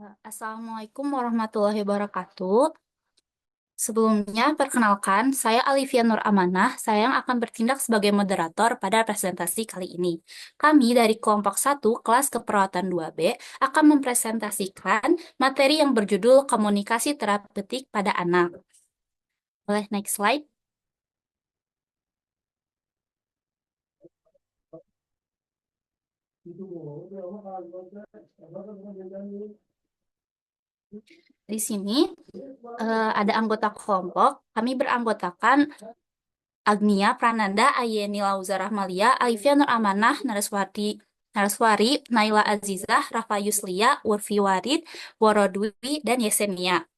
Assalamualaikum warahmatullahi wabarakatuh. Sebelumnya, perkenalkan, saya Alivia Nur Amanah. Saya yang akan bertindak sebagai moderator pada presentasi kali ini. Kami dari kelompok 1, kelas keperawatan 2B, akan mempresentasikan materi yang berjudul Komunikasi Terapeutik pada Anak. Boleh next slide? Di sini ada anggota kelompok. Kami beranggotakan Agnia Prananda, Ayeni Lauza Rahmalia, Alivia Nur Amanah, Naraswari, Naila Azizah, Rafa Yuslia, Urfi Warid, Worodwi, dan Yesenia.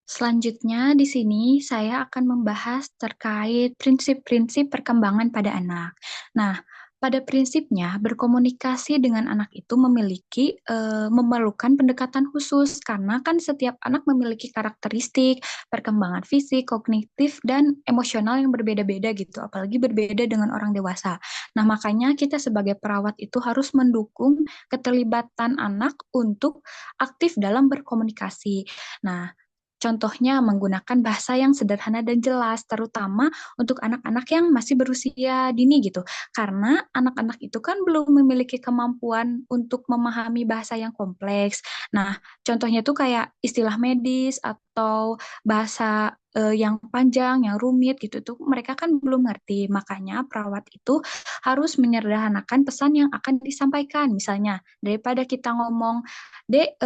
Selanjutnya, di sini saya akan membahas terkait prinsip-prinsip perkembangan pada anak. Nah, pada prinsipnya, berkomunikasi dengan anak itu memerlukan pendekatan khusus karena kan setiap anak memiliki karakteristik, perkembangan fisik, kognitif, dan emosional yang berbeda-beda gitu, apalagi berbeda dengan orang dewasa. Nah, makanya kita sebagai perawat itu harus mendukung keterlibatan anak untuk aktif dalam berkomunikasi. Nah, contohnya menggunakan bahasa yang sederhana dan jelas, terutama untuk anak-anak yang masih berusia dini gitu. Karena anak-anak itu kan belum memiliki kemampuan untuk memahami bahasa yang kompleks. Nah, contohnya tuh kayak istilah medis atau bahasa yang panjang, yang rumit gitu tuh mereka kan belum ngerti. Makanya perawat itu harus menyederhanakan pesan yang akan disampaikan. Misalnya, daripada kita ngomong, "Dek,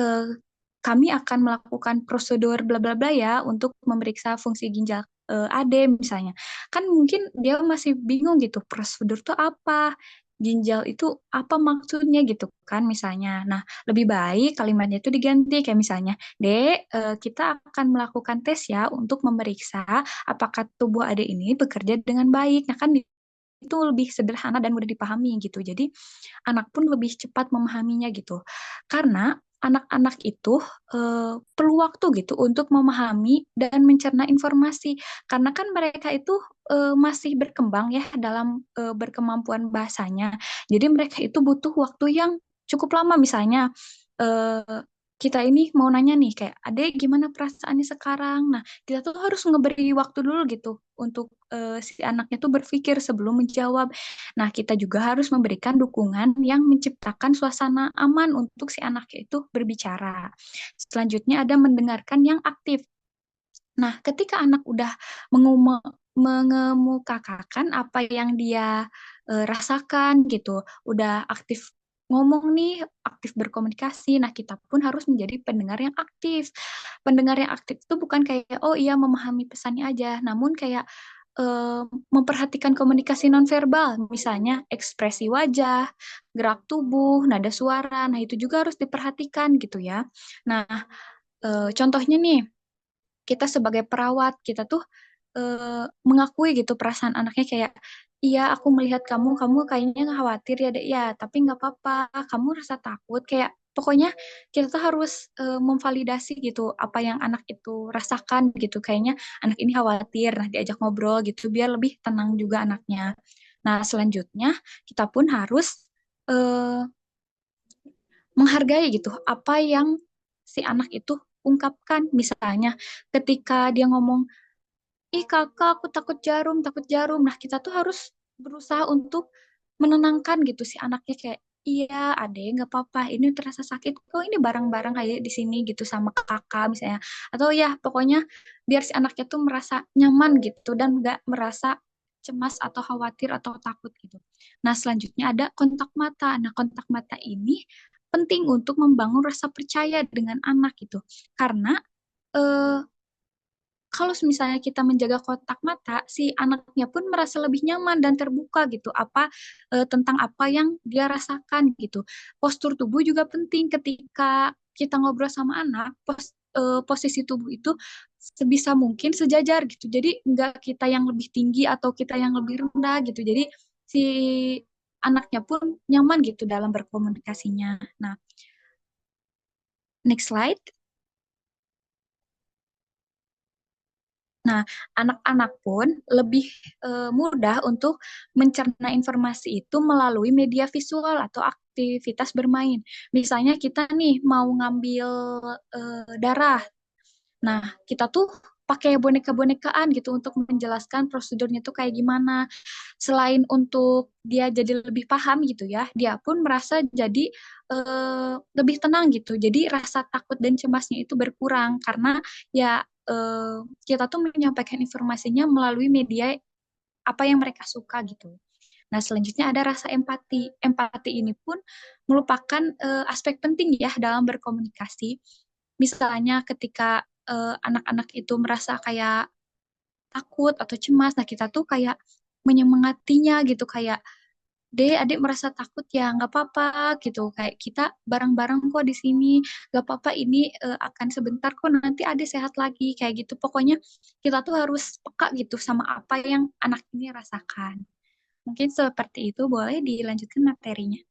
kami akan melakukan prosedur bla bla bla ya untuk memeriksa fungsi ginjal Ade misalnya." Kan mungkin dia masih bingung gitu, prosedur itu apa? Ginjal itu apa maksudnya gitu kan misalnya. Nah, lebih baik kalimatnya itu diganti kayak misalnya, "Dek, kita akan melakukan tes ya untuk memeriksa apakah tubuh Ade ini bekerja dengan baik." Nah, kan itu lebih sederhana dan mudah dipahami gitu. Jadi anak pun lebih cepat memahaminya gitu. Karena anak-anak itu perlu waktu gitu untuk memahami dan mencerna informasi. Karena kan mereka itu masih berkembang ya dalam berkemampuan bahasanya. Jadi mereka itu butuh waktu yang cukup lama. Misalnya eh, kita ini mau nanya nih kayak, "Adek gimana perasaannya sekarang?" Nah, kita tuh harus ngeberi waktu dulu gitu untuk si anaknya tuh berpikir sebelum menjawab. Nah, kita juga harus memberikan dukungan yang menciptakan suasana aman untuk si anak itu berbicara. Selanjutnya ada mendengarkan yang aktif. Nah, ketika anak udah mengemukakan apa yang dia rasakan gitu, udah aktif ngomong nih, aktif berkomunikasi. Nah, kita pun harus menjadi pendengar yang aktif. Pendengar yang aktif itu bukan kayak, oh iya memahami pesannya aja, namun kayak eh, memperhatikan komunikasi nonverbal, misalnya ekspresi wajah, gerak tubuh, nada suara. Nah, itu juga harus diperhatikan gitu ya. Nah, contohnya nih, kita sebagai perawat, kita tuh mengakui gitu perasaan anaknya kayak, "Iya, aku melihat kamu kayaknya khawatir ya, Dek, ya, tapi nggak apa-apa, kamu rasa takut." Kayak pokoknya kita tuh harus memvalidasi gitu apa yang anak itu rasakan gitu. Kayaknya anak ini khawatir, nah diajak ngobrol gitu biar lebih tenang juga anaknya. Nah, selanjutnya kita pun harus eh, menghargai gitu apa yang si anak itu ungkapkan. Misalnya ketika dia ngomong, "Ih kakak, aku takut jarum, takut jarum." Nah, kita tuh harus berusaha untuk menenangkan gitu si anaknya kayak, "Iya, adek, nggak apa-apa. Ini terasa sakit kok. Ini barang-barang kayak di sini gitu sama kakak misalnya." Atau ya, pokoknya biar si anaknya tuh merasa nyaman gitu dan nggak merasa cemas atau khawatir atau takut gitu. Nah, selanjutnya ada kontak mata. Nah, kontak mata ini penting untuk membangun rasa percaya dengan anak gitu. Karena eh, kalau misalnya kita menjaga kontak mata, si anaknya pun merasa lebih nyaman dan terbuka gitu tentang apa yang dia rasakan gitu. Postur tubuh juga penting ketika kita ngobrol sama anak, posisi tubuh itu sebisa mungkin sejajar gitu. Jadi nggak kita yang lebih tinggi atau kita yang lebih rendah gitu. Jadi si anaknya pun nyaman gitu dalam berkomunikasinya. Nah, next slide. Nah, anak-anak pun lebih mudah untuk mencerna informasi itu melalui media visual atau aktivitas bermain. Misalnya kita nih mau ngambil darah. Nah, kita tuh pakai boneka-bonekaan gitu untuk menjelaskan prosedurnya tuh kayak gimana. Selain untuk dia jadi lebih paham gitu ya, dia pun merasa jadi lebih tenang gitu. Jadi rasa takut dan cemasnya itu berkurang karena ya kita tuh menyampaikan informasinya melalui media apa yang mereka suka gitu. Nah, selanjutnya ada rasa empati. Empati ini pun merupakan aspek penting ya dalam berkomunikasi. Misalnya ketika anak-anak itu merasa kayak takut atau cemas, nah kita tuh kayak menyemangatinya gitu, kayak Dek, adik merasa takut ya, nggak apa-apa gitu. Kayak kita bareng-bareng kok di sini, nggak apa-apa ini akan sebentar kok nanti adik sehat lagi kayak gitu. Pokoknya kita tuh harus peka gitu sama apa yang anak ini rasakan. Mungkin seperti itu, boleh dilanjutkan materinya.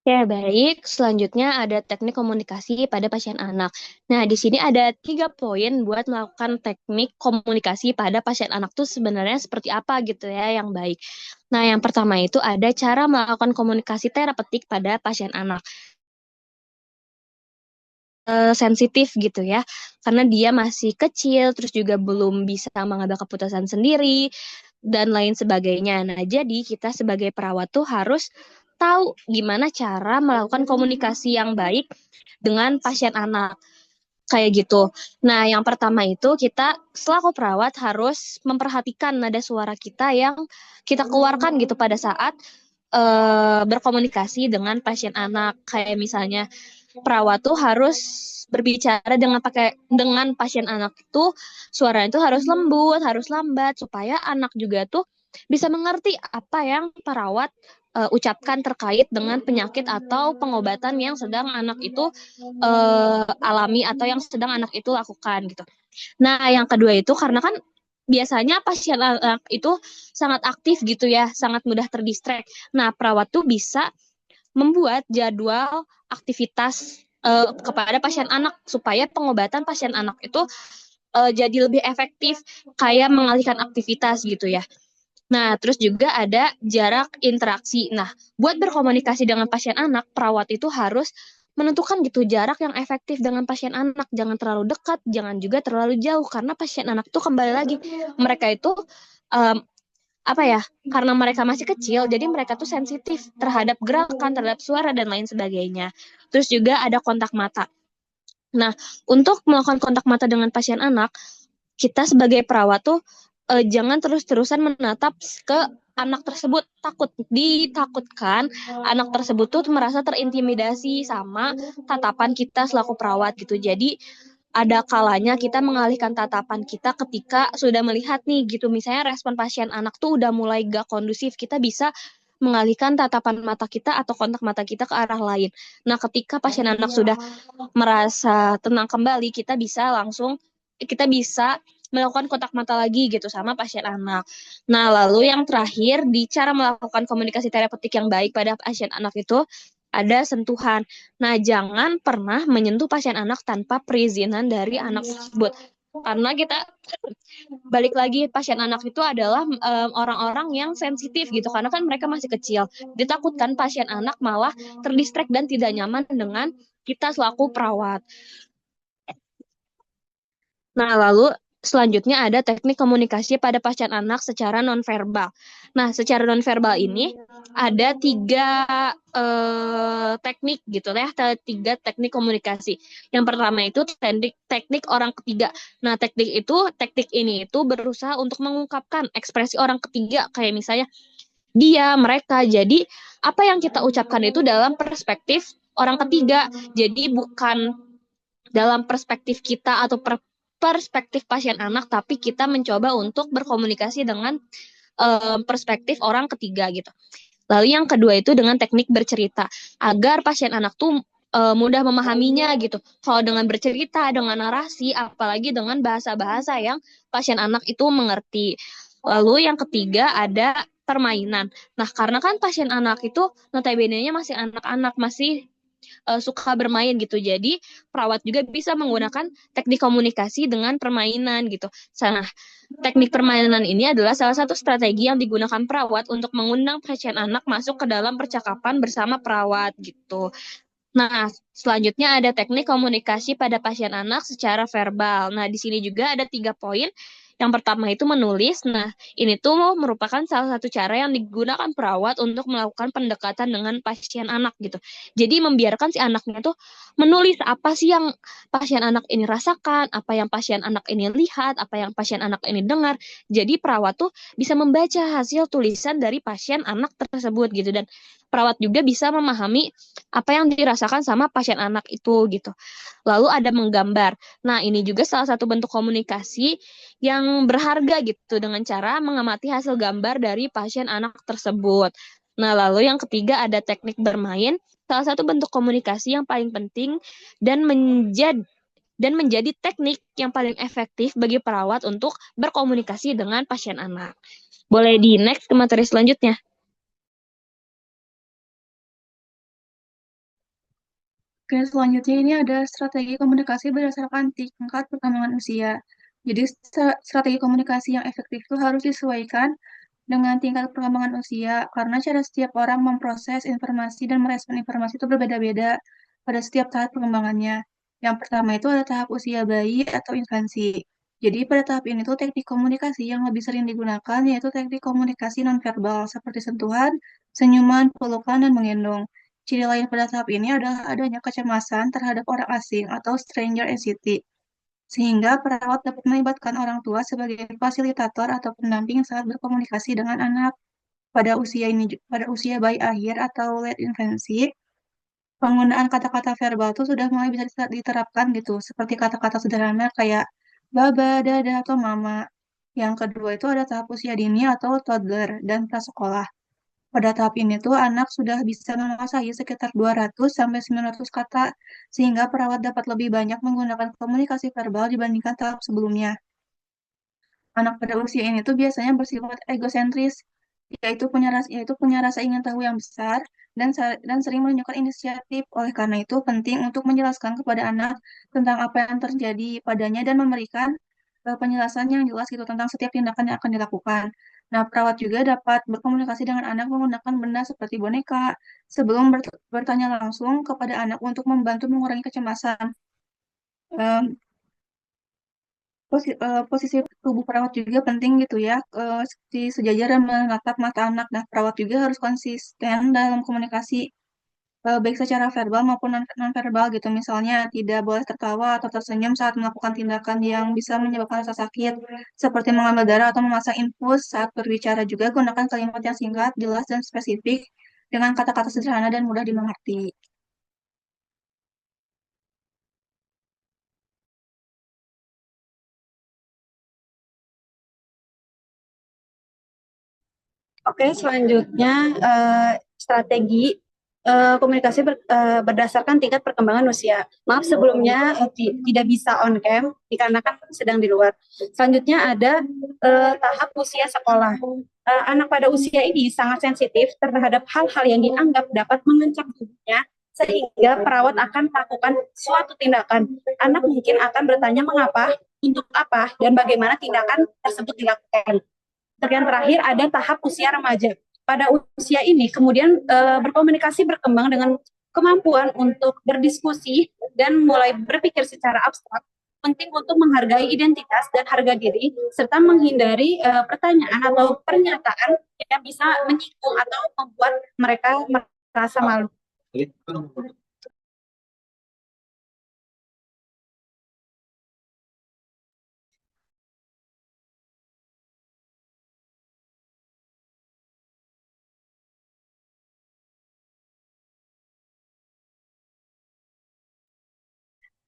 Ya, baik. Selanjutnya ada teknik komunikasi pada pasien anak. Nah, di sini ada 3 poin buat melakukan teknik komunikasi pada pasien anak tuh sebenarnya seperti apa gitu ya yang baik. Nah, yang pertama itu ada cara melakukan komunikasi terapeutik pada pasien anak. Sensitif gitu ya, karena dia masih kecil, terus juga belum bisa mengambil keputusan sendiri, dan lain sebagainya. Nah, jadi kita sebagai perawat tuh harus tahu gimana cara melakukan komunikasi yang baik dengan pasien anak. Kayak gitu. Nah, yang pertama itu kita selaku perawat harus memperhatikan nada suara kita yang kita keluarkan gitu pada saat berkomunikasi dengan pasien anak. Kayak misalnya perawat tuh harus berbicara dengan pasien anak itu suaranya itu harus lembut, harus lambat supaya anak juga tuh bisa mengerti apa yang perawat ucapkan terkait dengan penyakit atau pengobatan yang sedang anak itu alami atau yang sedang anak itu lakukan gitu. Nah, yang kedua itu karena kan biasanya pasien anak itu sangat aktif gitu ya, sangat mudah terdistract. Nah, perawat tuh bisa membuat jadwal aktivitas kepada pasien anak supaya pengobatan pasien anak itu jadi lebih efektif kayak mengalihkan aktivitas gitu ya. Nah, terus juga ada jarak interaksi. Nah, buat berkomunikasi dengan pasien anak, perawat itu harus menentukan gitu jarak yang efektif dengan pasien anak. Jangan terlalu dekat, jangan juga terlalu jauh karena pasien anak tuh kembali lagi mereka itu um, apa ya? Karena mereka masih kecil, jadi mereka tuh sensitif terhadap gerakan, terhadap suara dan lain sebagainya. Terus juga ada kontak mata. Nah, untuk melakukan kontak mata dengan pasien anak, kita sebagai perawat tuh jangan terus-terusan menatap ke anak tersebut, ditakutkan anak tersebut tuh merasa terintimidasi sama tatapan kita selaku perawat gitu. Jadi ada kalanya kita mengalihkan tatapan kita ketika sudah melihat nih gitu, misalnya respon pasien anak tuh udah mulai gak kondusif, kita bisa mengalihkan tatapan mata kita atau kontak mata kita ke arah lain. Nah, ketika pasien anak sudah merasa tenang kembali, kita bisa melakukan kontak mata lagi gitu sama pasien anak. Nah, lalu yang terakhir di cara melakukan komunikasi terapeutik yang baik pada pasien anak itu ada sentuhan. Nah, jangan pernah menyentuh pasien anak tanpa perizinan dari anak tersebut. Karena kita balik lagi pasien anak itu adalah orang-orang yang sensitif gitu karena kan mereka masih kecil. Ditakutkan pasien anak malah terdistract dan tidak nyaman dengan kita selaku perawat. Nah, lalu selanjutnya ada teknik komunikasi pada pasien anak secara nonverbal. Nah, secara nonverbal ini ada 3 teknik gitu ya, 3 teknik komunikasi. Yang pertama itu teknik orang ketiga. Nah, teknik ini itu berusaha untuk mengungkapkan ekspresi orang ketiga kayak misalnya dia, mereka. Jadi, apa yang kita ucapkan itu dalam perspektif orang ketiga. Jadi bukan dalam perspektif kita atau perspektif pasien anak, tapi kita mencoba untuk berkomunikasi dengan perspektif orang ketiga gitu. Lalu yang kedua itu dengan teknik bercerita, agar pasien anak tuh mudah memahaminya gitu. Kalau dengan bercerita, dengan narasi, apalagi dengan bahasa-bahasa yang pasien anak itu mengerti. Lalu yang ketiga ada permainan. Nah, karena kan pasien anak itu notabene-nya masih anak-anak, masih suka bermain gitu. Jadi perawat juga bisa menggunakan teknik komunikasi dengan permainan gitu. Nah, teknik permainan ini adalah salah satu strategi yang digunakan perawat untuk mengundang pasien anak masuk ke dalam percakapan bersama perawat gitu. Nah, selanjutnya ada teknik komunikasi pada pasien anak secara verbal. Nah, di sini juga ada 3 poin. Yang pertama itu menulis. Nah, ini tuh merupakan salah satu cara yang digunakan perawat untuk melakukan pendekatan dengan pasien anak gitu. Jadi membiarkan si anaknya tuh menulis apa sih yang pasien anak ini rasakan, apa yang pasien anak ini lihat, apa yang pasien anak ini dengar. Jadi perawat tuh bisa membaca hasil tulisan dari pasien anak tersebut gitu. Dan perawat juga bisa memahami apa yang dirasakan sama pasien anak itu gitu. Lalu ada menggambar. Nah, ini juga salah satu bentuk komunikasi yang berharga gitu dengan cara mengamati hasil gambar dari pasien anak tersebut. Nah, lalu yang ketiga ada teknik bermain, salah satu bentuk komunikasi yang paling penting dan menjadi teknik yang paling efektif bagi perawat untuk berkomunikasi dengan pasien anak. Boleh di next ke materi selanjutnya. Oke, selanjutnya ini ada strategi komunikasi berdasarkan tingkat perkembangan usia. Jadi strategi komunikasi yang efektif itu harus disesuaikan dengan tingkat perkembangan usia, karena cara setiap orang memproses informasi dan merespon informasi itu berbeda-beda pada setiap tahap perkembangannya. Yang pertama itu ada tahap usia bayi atau infansi. Jadi pada tahap ini tuh teknik komunikasi yang lebih sering digunakan yaitu teknik komunikasi nonverbal seperti sentuhan, senyuman, pelukan, dan menggendong. Ciri lain pada tahap ini adalah adanya kecemasan terhadap orang asing atau stranger anxiety, sehingga perawat dapat melibatkan orang tua sebagai fasilitator atau pendamping saat berkomunikasi dengan anak. Pada usia bayi akhir atau late infancy, penggunaan kata-kata verbal itu sudah mulai bisa diterapkan gitu, seperti kata-kata sederhana kayak baba, dada, atau mama. Yang kedua itu ada tahap usia dini atau toddler dan prasekolah. Pada tahap ini tuh anak sudah bisa menguasai sekitar 200 sampai 900 kata, sehingga perawat dapat lebih banyak menggunakan komunikasi verbal dibandingkan tahap sebelumnya. Anak pada usia ini tuh biasanya bersifat egosentris, yaitu punya rasa ingin tahu yang besar dan sering menunjukkan inisiatif. Oleh karena itu penting untuk menjelaskan kepada anak tentang apa yang terjadi padanya dan memberikan penjelasan yang jelas gitu tentang setiap tindakan yang akan dilakukan. Nah, perawat juga dapat berkomunikasi dengan anak menggunakan benda seperti boneka sebelum bertanya langsung kepada anak untuk membantu mengurangi kecemasan. Em, posisi tubuh perawat juga penting gitu ya, seperti sejajar dan menatap mata anak. Nah, perawat juga harus konsisten dalam komunikasi, baik secara verbal maupun non-verbal gitu. Misalnya, tidak boleh tertawa atau tersenyum saat melakukan tindakan yang bisa menyebabkan rasa sakit, seperti mengambil darah atau memasang infus. Saat berbicara juga gunakan kalimat yang singkat, jelas, dan spesifik dengan kata-kata sederhana dan mudah dimengerti. Oke, selanjutnya strategi komunikasi berdasarkan tingkat perkembangan usia. Maaf sebelumnya tidak bisa on cam dikarenakan sedang di luar. Selanjutnya ada tahap usia sekolah. Anak pada usia ini sangat sensitif terhadap hal-hal yang dianggap dapat mengancam hidupnya, sehingga perawat akan melakukan suatu tindakan. Anak mungkin akan bertanya mengapa, untuk apa, dan bagaimana tindakan tersebut dilakukan. Yang terakhir ada tahap usia remaja. Pada usia ini kemudian berkomunikasi berkembang dengan kemampuan untuk berdiskusi dan mulai berpikir secara abstrak. Penting untuk menghargai identitas dan harga diri serta menghindari pertanyaan atau pernyataan yang bisa menyinggung atau membuat mereka merasa malu.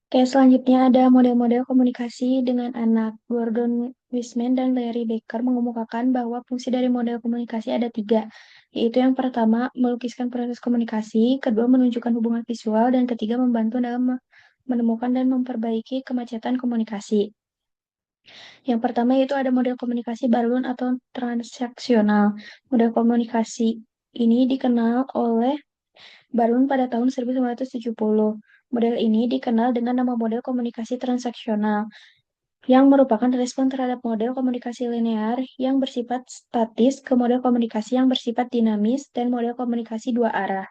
Oke, selanjutnya ada model-model komunikasi dengan anak. Gordon Wiseman dan Larry Becker mengemukakan bahwa fungsi dari model komunikasi ada 3, yaitu yang pertama, melukiskan proses komunikasi, kedua, menunjukkan hubungan visual, dan ketiga, membantu dalam menemukan dan memperbaiki kemacetan komunikasi. Yang pertama yaitu ada model komunikasi balun atau transaksional. Model komunikasi ini dikenal oleh Barun pada tahun 1970. Model ini dikenal dengan nama model komunikasi transaksional, yang merupakan respon terhadap model komunikasi linear yang bersifat statis ke model komunikasi yang bersifat dinamis dan model komunikasi dua arah.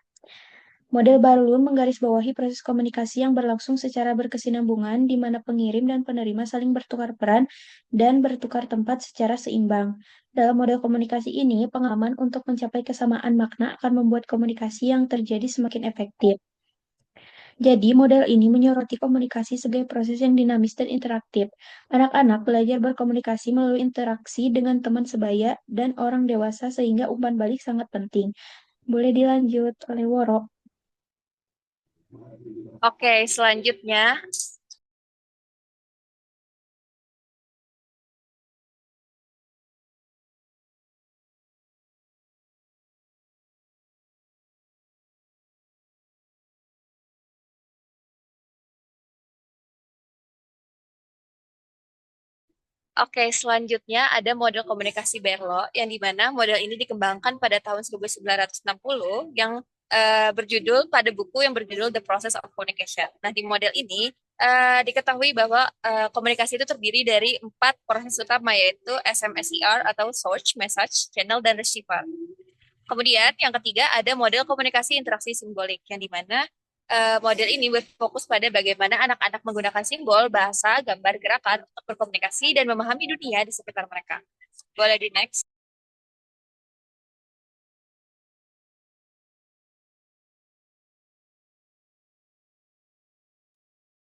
Model Barlow menggarisbawahi proses komunikasi yang berlangsung secara berkesinambungan di mana pengirim dan penerima saling bertukar peran dan bertukar tempat secara seimbang. Dalam model komunikasi ini, pengalaman untuk mencapai kesamaan makna akan membuat komunikasi yang terjadi semakin efektif. Jadi, model ini menyoroti komunikasi sebagai proses yang dinamis dan interaktif. Anak-anak belajar berkomunikasi melalui interaksi dengan teman sebaya dan orang dewasa sehingga umpan balik sangat penting. Boleh dilanjut oleh Woro. Oke, selanjutnya ada model komunikasi Berlo yang dimana model ini dikembangkan pada tahun 1960 yang pada buku yang berjudul The Process of Communication. Nah, di model ini diketahui bahwa komunikasi itu terdiri dari 4 proses utama, yaitu SMSER atau Source, Message, Channel, dan Receiver. Kemudian yang ketiga ada model komunikasi interaksi simbolik yang dimana model ini berfokus pada bagaimana anak-anak menggunakan simbol, bahasa, gambar, gerakan untuk berkomunikasi dan memahami dunia di sekitar mereka. Boleh di next.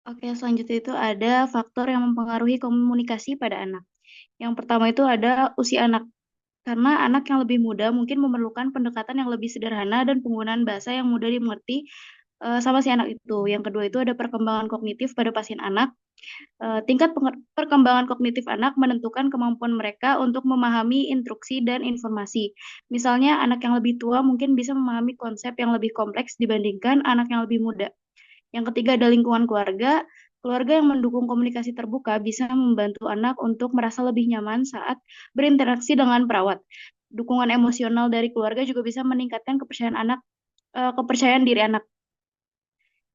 Oke, selanjutnya itu ada faktor yang mempengaruhi komunikasi pada anak. Yang pertama itu ada usia anak. Karena anak yang lebih muda mungkin memerlukan pendekatan yang lebih sederhana dan penggunaan bahasa yang mudah dimengerti sama si anak itu. Yang kedua itu ada perkembangan kognitif pada pasien anak. Tingkat perkembangan kognitif anak menentukan kemampuan mereka untuk memahami instruksi dan informasi. Misalnya, anak yang lebih tua mungkin bisa memahami konsep yang lebih kompleks dibandingkan anak yang lebih muda. Yang ketiga ada lingkungan keluarga. Keluarga yang mendukung komunikasi terbuka bisa membantu anak untuk merasa lebih nyaman saat berinteraksi dengan perawat. Dukungan emosional dari keluarga juga bisa meningkatkan kepercayaan diri anak.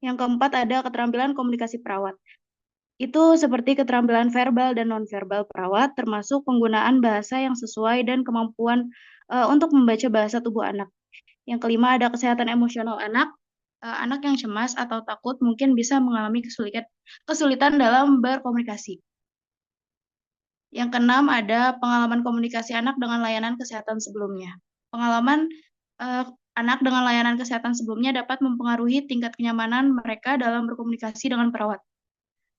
Yang keempat ada keterampilan komunikasi perawat. Itu seperti keterampilan verbal dan nonverbal perawat, termasuk penggunaan bahasa yang sesuai dan kemampuan untuk membaca bahasa tubuh anak. Yang kelima ada kesehatan emosional anak. Anak yang cemas atau takut mungkin bisa mengalami kesulitan dalam berkomunikasi. Yang keenam ada pengalaman komunikasi anak dengan layanan kesehatan sebelumnya. Pengalaman anak dengan layanan kesehatan sebelumnya dapat mempengaruhi tingkat kenyamanan mereka dalam berkomunikasi dengan perawat.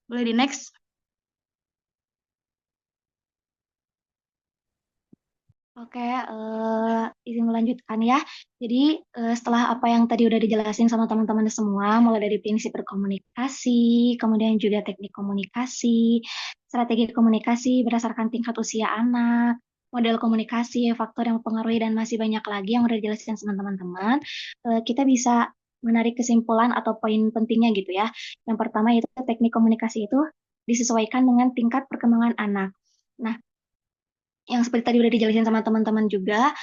Boleh di next. Oke, izin melanjutkan ya. Jadi setelah apa yang tadi udah dijelasin sama teman-teman semua, mulai dari prinsip berkomunikasi, kemudian juga teknik komunikasi, strategi komunikasi berdasarkan tingkat usia anak, model komunikasi, faktor yang mempengaruhi, dan masih banyak lagi yang udah dijelasin sama teman-teman, kita bisa menarik kesimpulan atau poin pentingnya gitu ya. Yang pertama itu teknik komunikasi itu disesuaikan dengan tingkat perkembangan anak. Nah, yang seperti tadi udah dijelasin sama teman-teman juga,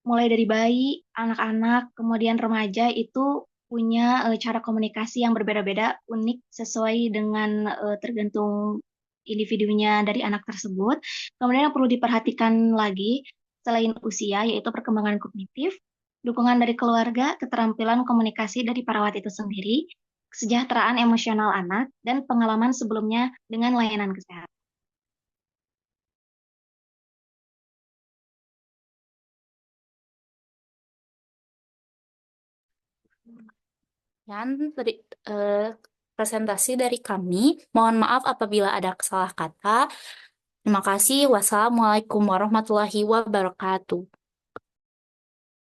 mulai dari bayi, anak-anak, kemudian remaja itu punya cara komunikasi yang berbeda-beda, unik, sesuai dengan tergantung individunya dari anak tersebut. Kemudian yang perlu diperhatikan lagi, selain usia, yaitu perkembangan kognitif, dukungan dari keluarga, keterampilan komunikasi dari perawat itu sendiri, kesejahteraan emosional anak, dan pengalaman sebelumnya dengan layanan kesehatan. Dan presentasi dari kami. Mohon maaf apabila ada salah kata. Terima kasih. Wassalamualaikum warahmatullahi wabarakatuh.